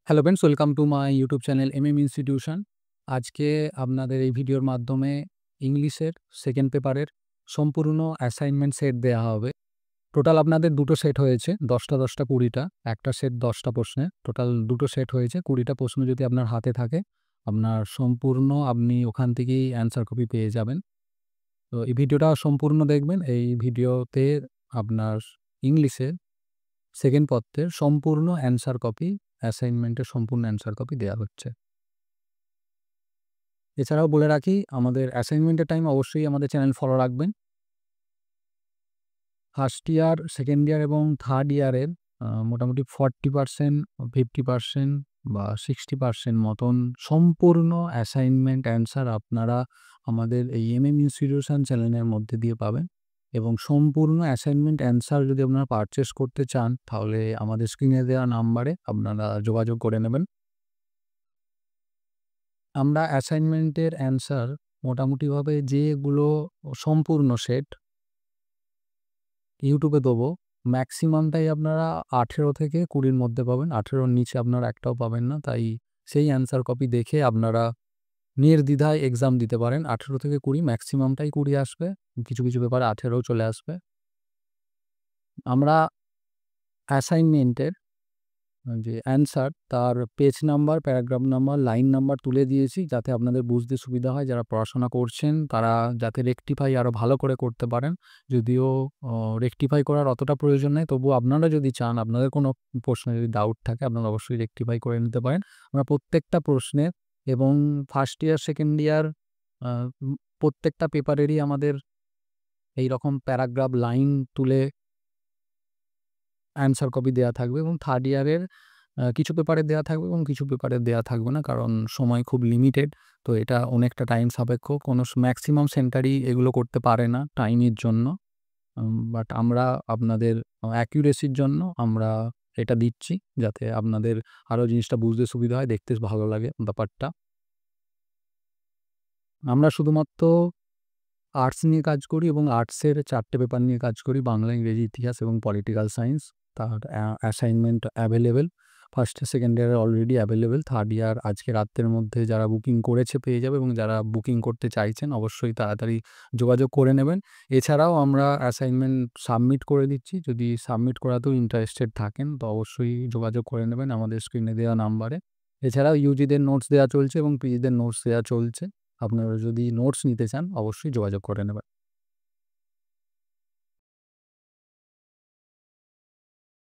Hello friends, welcome to my YouTube channel MM institution. আজকে আপনাদের এই ভিডিওর মাধ্যমে ইংলিশের সেকেন্ড পেপারের সম্পূর্ণ অ্যাসাইনমেন্ট সেট দেয়া হবে। টোটাল আপনাদের দুটো সেট হয়েছে, 10টা 10টা 20টা। একটা সেট 10টা প্রশ্নের, টোটাল দুটো সেট হয়েছে। 20টা প্রশ্ন যদি আপনার হাতে থাকে, আপনার সম্পূর্ণ আপনি ওখান থেকেই অ্যান্সার কপি পেয়ে যাবেন। তো এই ভিডিওটা সম্পূর্ণ দেখবেন। এই ভিডিওতে আপনার ইংলিশের সেকেন্ড পত্রের সম্পূর্ণ অ্যান্সার কপি, অ্যাসাইনমেন্টের সম্পূর্ণ অ্যান্সার কপি দেয়া হচ্ছে। এছাড়াও বলে রাখি, আমাদের অ্যাসাইনমেন্টের টাইম অবশ্যই আমাদের চ্যানেল ফলো রাখবেন। ফার্স্ট ইয়ার, সেকেন্ড ইয়ার এবং থার্ড ইয়ারের মোটামুটি 40%, 50% বা 60% মতন সম্পূর্ণ অ্যাসাইনমেন্ট অ্যান্সার আপনারা আমাদের এই এমএম ইনস্টিটিউশন চ্যানেলের মধ্যে দিয়ে পাবেন। এবং সম্পূর্ণ অ্যাসাইনমেন্ট অ্যান্সার যদি আপনারা পারচেস করতে চান, তাহলে আমাদের স্ক্রিনে দেওয়া নাম্বারে আপনারা যোগাযোগ করে নেবেন। আমরা অ্যাসাইনমেন্টের অ্যান্সার মোটামুটিভাবে যেগুলো সম্পূর্ণ সেট ইউটিউবে দেবো, ম্যাক্সিমামটাই আপনারা 18 থেকে 20-র মধ্যে পাবেন। 18-র নিচে আপনারা একটাও পাবেন না। তাই সেই অ্যান্সার কপি দেখে আপনারা নির্দ্বিধায় এক্সাম দিতে পারেন। 18 থেকে 20, ম্যাক্সিমামটাই 20 আসবে। কিছু কিছু পেপারে 18ও চলে আসবে। আমরা অ্যাসাইনমেন্টের যে অ্যান্সার, তার page number, paragraph number, line number তুলে দিয়েছি, যাতে আপনাদের বুঝতে সুবিধা হয়। যারা পড়াশোনা করছেন তারা যাতে রেকটিফাই আরও ভালো করে করতে পারেন। যদিও রেকটিফাই করার অতটা প্রয়োজন নেই, তবুও আপনারা যদি চান, আপনাদের কোনো প্রশ্নে যদি ডাউট থাকে, আপনারা অবশ্যই রেকটিফাই করে নিতে পারেন। আমরা প্রত্যেকটা প্রশ্নের এবং ফার্স্ট ইয়ার, সেকেন্ড ইয়ার প্রত্যেকটা পেপারেরই আমাদের এইরকম প্যারাগ্রাফ, লাইন তুলে অ্যান্সার কপি দেয়া থাকবে। এবং থার্ড ইয়ারের কিছু পেপারে দেয়া থাকবে এবং কিছু পেপারে দেয়া থাকবে না, কারণ সময় খুব লিমিটেড। তো এটা অনেকটা টাইম সাপেক্ষ। কোনো ম্যাক্সিমাম সেন্টারই এগুলো করতে পারে না টাইমের জন্য। বাট আমরা আপনাদের অ্যাকিউরেসির জন্য আমরা এটা দিচ্ছি, যাতে আপনাদের আরও জিনিসটা বুঝতে সুবিধা হয়, দেখতে ভালো লাগে ব্যাপারটা। আমরা শুধুমাত্র আর্টস নিয়ে কাজ করি এবং আর্টসের 4টে পেপার নিয়ে কাজ করি: বাংলা, ইংরেজি, ইতিহাস এবং পলিটিক্যাল সায়েন্স। তার assignment available. First year, second ইয়ারে অলরেডি অ্যাভেলেবেল। থার্ড ইয়ার আজকে রাতের মধ্যে যারা বুকিং করেছে পেয়ে যাবে, এবং যারা বুকিং করতে চাইছেন অবশ্যই তাড়াতাড়ি যোগাযোগ করে নেবেন। এছাড়াও আমরা অ্যাসাইনমেন্ট সাবমিট করে দিচ্ছি। যদি সাবমিট করাতেও ইন্টারেস্টেড থাকেন, তো অবশ্যই যোগাযোগ করে নেবেন আমাদের স্ক্রিনে দেওয়া নাম্বারে। এছাড়াও ইউজিদের নোটস দেওয়া চলছে এবং পিজিদের নোটস দেওয়া চলছে। আপনারা যদি নোটস নিতে চান, অবশ্যই যোগাযোগ করে নেবেন।